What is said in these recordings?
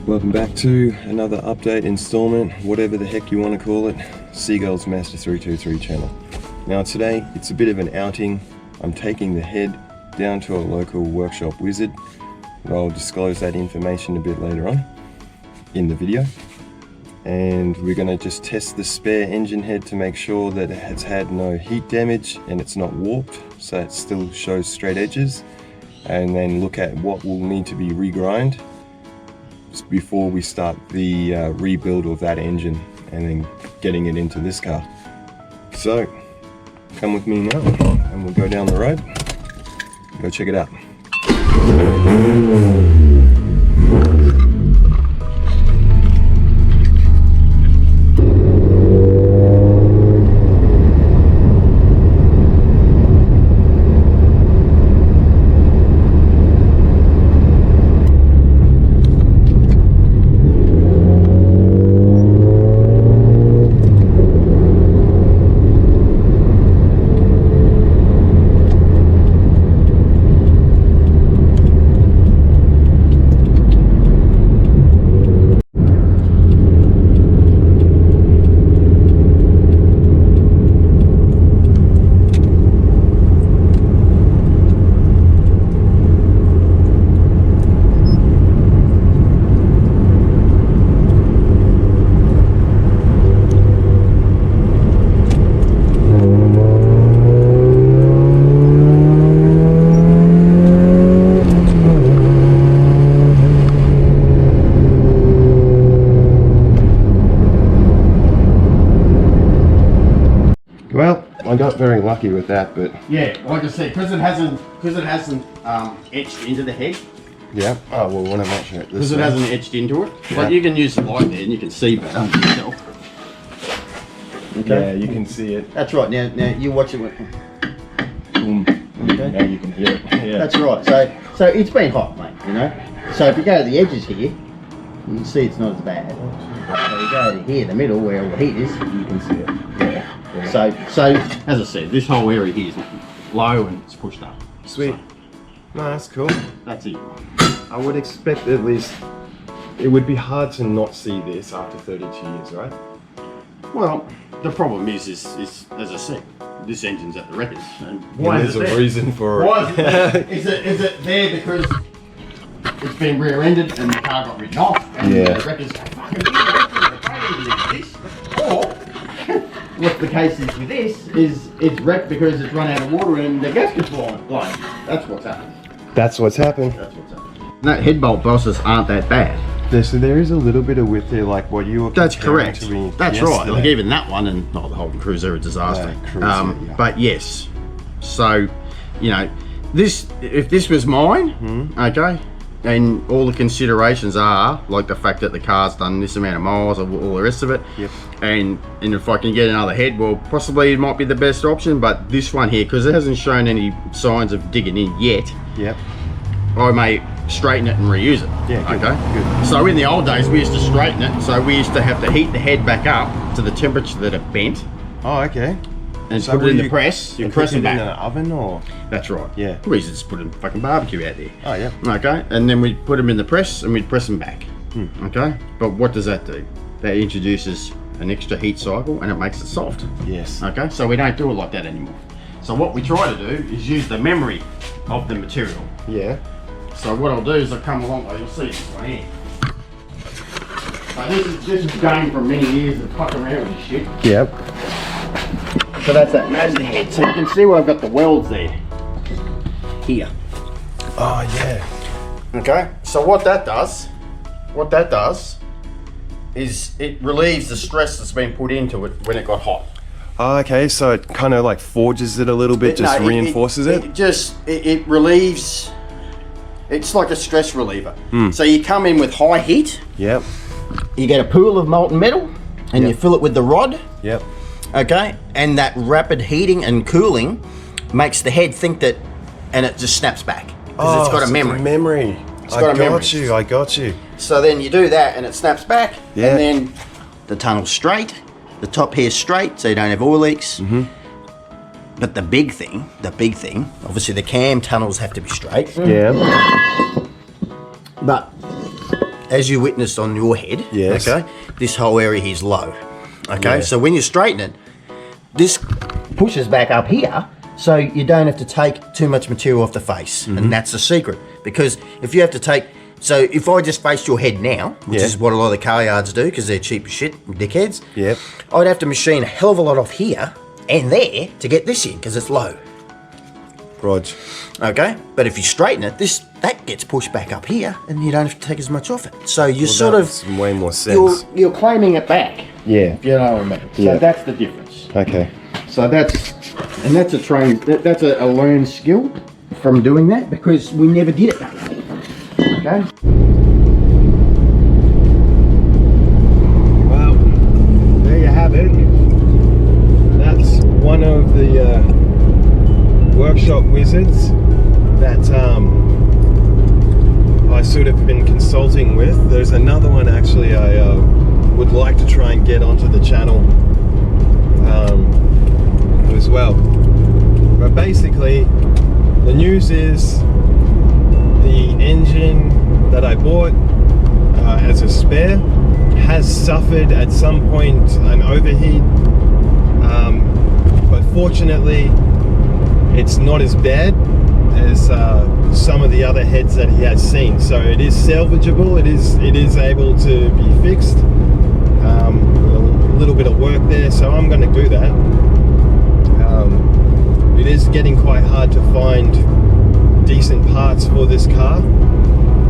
Welcome back to another update installment, whatever the heck you want to call it, Seagull's Mazda 323 channel. Now today it's a bit of an outing. I'm taking the head down to a local workshop wizard. I'll disclose that information a bit later on in the video. And we're going to just test the spare engine head to make sure that it has had no heat damage and it's not warped, so it still shows straight edges, and then look at what will need to be regrind before we start the rebuild of that engine and then getting it into this car. So come with me now and we'll go down the road, go check it out. Well, I got very lucky with that, but yeah, like I said, because it hasn't etched into the head. yeah. Oh well, want to make sure because it hasn't etched into it. Yeah. But you can use the light there, and you can see better yourself. Okay. Yeah, you can see it. That's right. Now you watch it. Boom. Okay. Now you can hear it. Yeah. That's right. So it's been hot, mate. You know. So if you go to the edges here, you can see it's not as bad. So you go to here, the middle, where all the heat is, you can see it. Yeah. So as I said, this whole area here is low and it's pushed up. Sweet. No, that's cool. That's it. I would expect at least it would be hard to not see this after 32 years, right? Well, the problem is as I said, this engine's at the wreckers. And why is it there? Reason for it. Why is it there? Is it there because it's been rear-ended and the car got written off and the wreckers go, fucking this? Or what the case is with this is it's wrecked because it's run out of water and the gasket's blown. That's what's happened. That's what's happened. That's what's happened. No, head bolt bosses aren't that bad. So there is a little bit of width there, like what you were. That's correct. That's right. Like even that one, and the Holden Cruiser, a disaster. Yeah. But yes, so you know, if this was mine, okay, and all the considerations are like the fact that the car's done this amount of miles or all the rest of it, and if I can get another head, well, possibly it might be the best option. But this one here, because it hasn't shown any signs of digging in yet, I may straighten it and reuse it. Yeah, good, okay. Good. So in the old days, we used to straighten it. So we used to have to heat the head back up to the temperature that it bent. Oh, okay. And so put it in the press. You press it back in an oven, or? That's right. Yeah. We used to just put a fucking barbecue out there. Oh yeah. Okay. And then we'd put them in the press and we'd press them back. Okay. But what does that do? That introduces an extra heat cycle and it makes it soft. Yes. Okay. So we don't do it like that anymore. So what we try to do is use the memory of the material. Yeah. So what I'll do is I'll come along, you'll see this one here. So this is going from many years of fucking around with this shit. Yep. So that's that Mazda head. So you can see where I've got the welds there. Here. Oh yeah. Okay, so what that does is it relieves the stress that's been put into it when it got hot. Oh, okay, so it kind of like forges it a little bit, reinforces it? It relieves. It's like a stress reliever. So you come in with high heat. Yep. You get a pool of molten metal and you fill it with the rod. Yep. Okay, and that rapid heating and cooling makes the head think that, and it just snaps back because it's got a memory. I got you. So then you do that and it snaps back, and then the tunnel's straight, the top hair's straight, so you don't have oil leaks. But the big thing, obviously the cam tunnels have to be straight. Yeah. But as you witnessed on your head, Yes. okay, this whole area here is low. Okay, Yeah. so when you straighten it, this pushes back up here, so you don't have to take too much material off the face. And that's the secret. Because if you have to take, so if I just faced your head now, which Yeah. is what a lot of the car yards do, because they're cheap as shit, dickheads, Yep. I'd have to machine a hell of a lot off here and there to get this in, because it's low. Rog. Okay, but if you straighten it, that gets pushed back up here, and you don't have to take as much off it. So you Well, sort that of makes way more sense. you're claiming it back. Yeah. You know what I mean? So Yeah. that's the difference. Okay. So that's a trained, that's a learned skill from doing that, because we never did it that way. Okay. Well, there you have it. That's one of the workshop wizards that I sort of been consulting with. There's another one actually I would like to try and get onto the channel as well. But basically, the news is the engine that I bought as a spare has suffered at some point an overheat, but fortunately it's not as bad as some of the other heads that he has seen. So it is salvageable, it is able to be fixed. A little bit of work there, so I'm going to do that. It is getting quite hard to find decent parts for this car,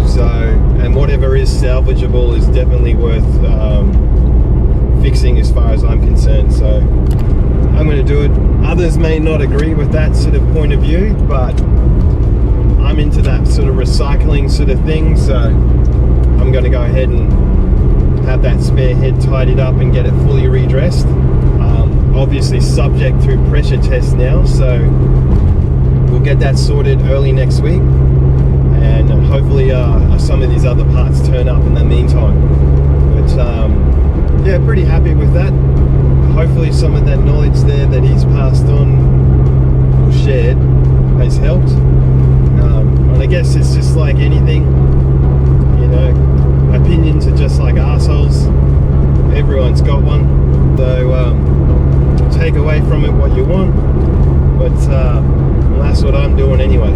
so, and whatever is salvageable is definitely worth fixing as far as I'm concerned. So I'm going to do it. Others may not agree with that sort of point of view, but I'm into that sort of recycling sort of thing, so I'm going to go ahead and have that spare head tidied up and get it fully redressed. Obviously subject to pressure test now, so we'll get that sorted early next week, and hopefully some of these other parts turn up in the meantime. But yeah, pretty happy with that. Hopefully some of that knowledge there that he's passed on or shared has helped. And I guess it's just like anything, you know, opinions are just like assholes. Everyone's got one. So take away from it what you want, but well, that's what I'm doing anyway.